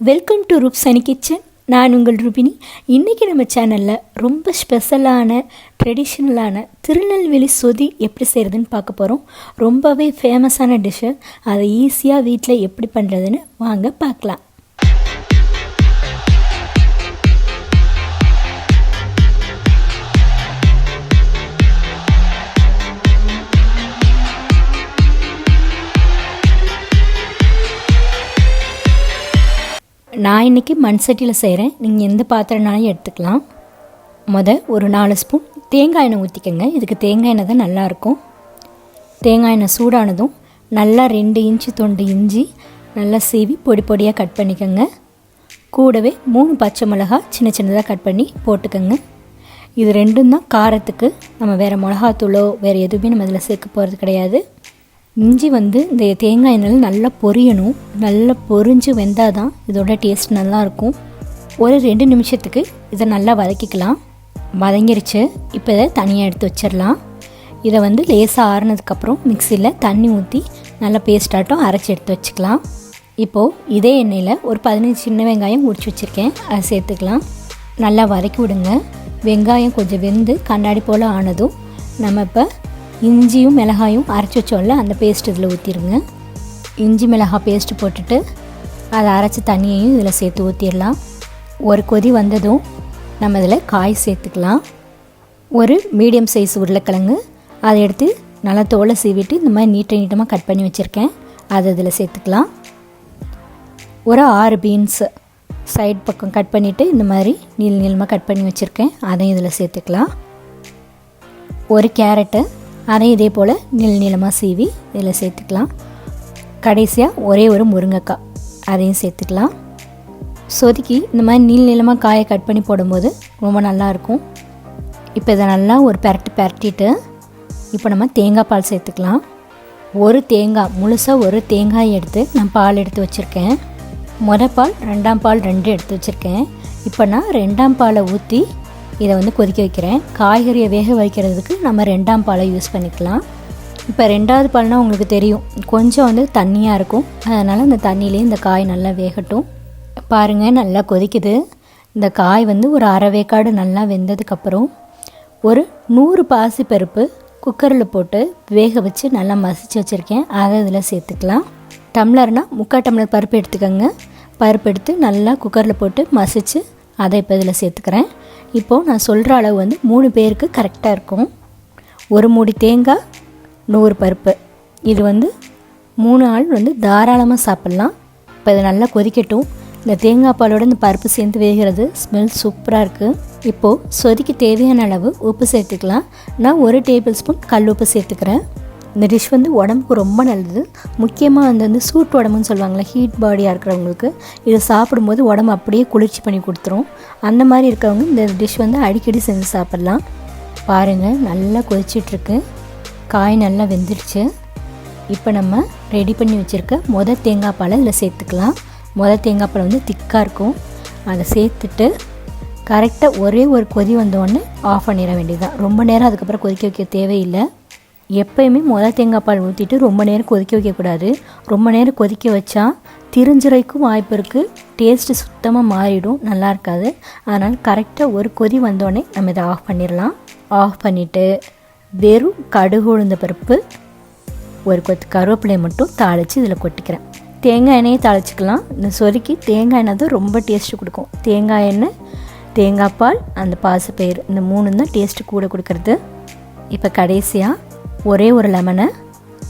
Welcome to ரூப்சனி kitchen. நான் உங்கள் ரூபினி. இன்றைக்கி நம்ம சேனலில் ரொம்ப ஸ்பெஷலான ட்ரெடிஷ்னலான திருநெல்வேலி சொதி எப்படி செய்கிறதுன்னு பார்க்க போகிறோம். ரொம்பவே ஃபேமஸான டிஷ்ஷு. அதை ஈஸியாக வீட்டில் எப்படி பண்ணுறதுன்னு வாங்க பார்க்கலாம். நான் இன்றைக்கி மண் சட்டியில் செய்கிறேன். நீங்கள் எந்த பாத்திரனாலும் எடுத்துக்கலாம். ஒரு 4 ஸ்பூன் தேங்காய் எண்ணெய் ஊற்றிக்கோங்க. இதுக்கு தேங்காய் எண்ணெய் தான் நல்லாயிருக்கும். தேங்காய் எண்ணெய் சூடானதும் நல்லா 2 இன்ச்சு தொண்டு இஞ்சி நல்லா சீவி பொடி பொடியாக கட் பண்ணிக்கோங்க. கூடவே 3 பச்சை மிளகாய் சின்ன சின்னதாக கட் பண்ணி போட்டுக்கோங்க. இது ரெண்டும் தான் காரத்துக்கு. நம்ம வேறு மிளகாத்தூளோ வேறு எதுவுமே நம்ம இதில் சேர்க்க போகிறது கிடையாது. இஞ்சி இந்த தேங்காய் எண்ணெயில் நல்லா பொரியணும். நல்லா பொரிஞ்சு வெந்தால் தான் இதோட டேஸ்ட் நல்லாயிருக்கும். ஒரு 2 நிமிஷத்துக்கு இதை நல்லா வதக்கிக்கலாம். வதங்கிருச்சு. இப்போ இதை தனியாக எடுத்து வச்சிடலாம். இதை லேசாக ஆறுனதுக்கப்புறம் மிக்சியில் தண்ணி ஊற்றி நல்லா பேஸ்டாட்டம் அரைச்சி எடுத்து வச்சுக்கலாம். இப்போது இதே எண்ணெயில் ஒரு 15 சின்ன வெங்காயம் உரிச்சு வச்சுருக்கேன். அதை சேர்த்துக்கலாம். நல்லா வதக்கி விடுங்க. வெங்காயம் கொஞ்சம் வெந்து கண்ணாடி போல் ஆனதும் நம்ம இப்போ இஞ்சியும் மிளகாயும் அரைச்சி வச்சோம்ல அந்த பேஸ்ட் இதில் ஊற்றிடுங்க. இஞ்சி மிளகாய் பேஸ்ட்டு போட்டுட்டு அதை அரைச்சி தண்ணியையும் இதில் சேர்த்து ஊற்றிடலாம். ஒரு கொதி வந்ததும் நம்ம இதில் காய் சேர்த்துக்கலாம். ஒரு மீடியம் சைஸ் உருளைக்கிழங்கு அதை எடுத்து நல்லா தோலை சீவிட்டு இந்த மாதிரி நீட்டமாக கட் பண்ணி வச்சுருக்கேன். அதை இதில் சேர்த்துக்கலாம். ஒரு 6 பீன்ஸு சைட் பக்கம் கட் பண்ணிவிட்டு இந்த மாதிரி நீளமாக கட் பண்ணி வச்சுருக்கேன். அதையும் இதில் சேர்த்துக்கலாம். ஒரு கேரட்டு அதையும் இதே போல் நீளமாக சீவி இதில் சேர்த்துக்கலாம். கடைசியாக ஒரு முருங்கைக்காய் அதையும் சேர்த்துக்கலாம். சொதிக்கி இந்த மாதிரி நீளமாக காயை கட் பண்ணி போடும்போது ரொம்ப நல்லாயிருக்கும். இப்போ இதை நல்லா ஒரு பரட்டிட்டு இப்போ நம்ம தேங்காய் பால் சேர்த்துக்கலாம். ஒரு தேங்காய் முழுசாக ஒரு தேங்காய் எடுத்து நான் பால் எடுத்து வச்சுருக்கேன். பால் 2ஆம் பால் 2 எடுத்து வச்சுருக்கேன். இப்போ நான் 2ஆம் பாலை ஊற்றி இதை கொதிக்க வைக்கிறேன். காய்கறியை வேக வைக்கிறதுக்கு நம்ம 2ஆம் பாலை யூஸ் பண்ணிக்கலாம். இப்போ 2வது பால்னால் உங்களுக்கு தெரியும் கொஞ்சம் தண்ணியாக இருக்கும். அதனால் அந்த தண்ணியிலே இந்த காய் நல்லா வேகட்டும். பாருங்கள் நல்லா கொதிக்குது. இந்த காய் ஒரு அரை வேக்காடு நல்லா வெந்ததுக்கப்புறம் ஒரு 100 பாசிப்பருப்பு குக்கரில் போட்டு வேக வச்சு நல்லா மசிச்சு வச்சுருக்கேன். அதை இதில் சேர்த்துக்கலாம். டம்ளர்னால் 3/4 டம்ளர் பருப்பு எடுத்துக்கோங்க. பருப்பு எடுத்து நல்லா குக்கரில் போட்டு மசிச்சு அதை இப்போ இதில் சேர்த்துக்கிறேன். இப்போது நான் சொல்கிற அளவு 3 பேருக்கு கரெக்டாக இருக்கும். ஒரு மூடி தேங்காய் 100 பருப்பு. இது 3 ஆள் தாராளமாக சாப்பிட்லாம். இப்போ இதை நல்லா கொதிக்கட்டும். இந்த தேங்காய் பாலோட இந்த பருப்பு சேர்ந்து வேகிறது ஸ்மெல் சூப்பராக இருக்குது. இப்போது சொதிக்கு தேவையான அளவு உப்பு சேர்த்துக்கலாம். நான் 1 டேபிள் ஸ்பூன் கல் உப்பு சேர்த்துக்கிறேன். இந்த டிஷ் உடம்புக்கு ரொம்ப நல்லது. முக்கியமாக சூட் உடம்புன்னு சொல்லுவாங்களே, ஹீட் பாடியாக இருக்கிறவங்களுக்கு இதை சாப்பிடும்போது உடம்பு அப்படியே குளிர்ச்சி பண்ணி கொடுத்துரும். அந்த மாதிரி இருக்கிறவங்க இந்த டிஷ் அடிக்கடி செஞ்சு சாப்பிட்லாம். பாருங்கள் நல்லா கொதிச்சிட்ருக்கு. காய் நல்லா வெந்துடுச்சு. இப்போ நம்ம ரெடி பண்ணி வச்சுருக்க தேங்காய் பாலை இதில் சேர்த்துக்கலாம். தேங்காய் பால் திக்காக இருக்கும். அதை சேர்த்துட்டு கரெக்டாக ஒரு கொதி வந்தோடனே ஆஃப் பண்ணிட வேண்டியதுதான். ரொம்ப நேரம் அதுக்கப்புறம் கொதிக்க வைக்க தேவையில்லை. எப்போயுமே தேங்காய் பால் ஊற்றிட்டு ரொம்ப நேரம் கொதிக்க வைக்கக்கூடாது. ரொம்ப நேரம் கொதிக்க வச்சா திரிஞ்சுரைக்கும் வாய்ப்பு இருக்குது. டேஸ்ட்டு சுத்தமாக மாறிடும், நல்லா இருக்காது. அதனால் கரெக்டாக ஒரு கொதி வந்தோடனே நம்ம இதை ஆஃப் பண்ணிடலாம். ஆஃப் பண்ணிவிட்டு வெறும் கடுகு உளுந்த பருப்பு ஒரு கொத்து கருவேப்பிலையை மட்டும் தாளித்து இதில் கொட்டிக்கிறேன். தேங்காய் எண்ணெயை தாளிச்சிக்கலாம். இந்த சொதிக்கு தேங்காய் எண்ணெய் தான் ரொம்ப டேஸ்ட்டு கொடுக்கும். தேங்காய் எண்ணெய், தேங்காய் பால், அந்த பாசிப்பயிறு, இந்த 3 தான் டேஸ்ட்டு கூட கொடுக்குறது. இப்போ கடைசியாக ஒரு லெமனை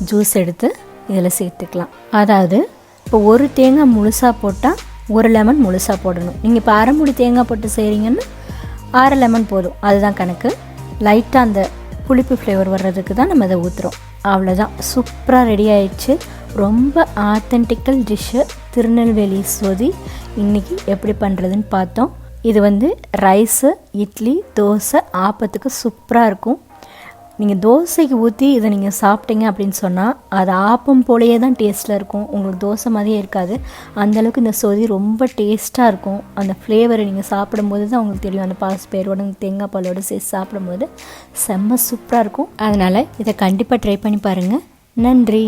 ஜூஸ் எடுத்து இதில் சேர்த்துக்கலாம். அதாவது இப்போ ஒரு தேங்காய் முழுசாக போட்டால் 1 லெமன் முழுசாக போடணும். நீங்கள் இப்போ அரை மூடி தேங்காய் போட்டு செய்கிறீங்கன்னா 6 லெமன் போதும். அதுதான் கணக்கு. லைட்டாக அந்த புளிப்பு ஃப்ளேவர் வர்றதுக்கு தான் நம்ம இதை ஊற்றுறோம். அவ்வளோதான். சூப்பராக ரெடி ஆயிடுச்சு. ரொம்ப ஆத்தென்டிக்கல் டிஷ்ஷு திருநெல்வேலி சொதி. இன்றைக்கி எப்படி பண்ணுறதுன்னு பார்த்தோம். இது ரைஸு, இட்லி, தோசை, ஆப்பத்துக்கு சூப்பராக இருக்கும். நீங்கள் தோசைக்கு ஊற்றி இதை நீங்கள் சாப்பிட்டீங்க அப்படின்னு சொன்னால் அது ஆப்பம் போலேயே தான் டேஸ்ட்டில் இருக்கும். உங்களுக்கு தோசை மாதிரியே இருக்காது. அந்தளவுக்கு இந்த சொதி ரொம்ப டேஸ்ட்டாக இருக்கும். அந்த ஃப்ளேவரை நீங்கள் சாப்பிடும்போது தான் உங்களுக்கு தெரியும். அந்த பாசிப்பயிரோட தேங்காய் பாலோடு சேர்த்து சாப்பிடும்போது செம்ம சூப்பராக இருக்கும். அதனால் இதை கண்டிப்பாக ட்ரை பண்ணி பாருங்கள். நன்றி.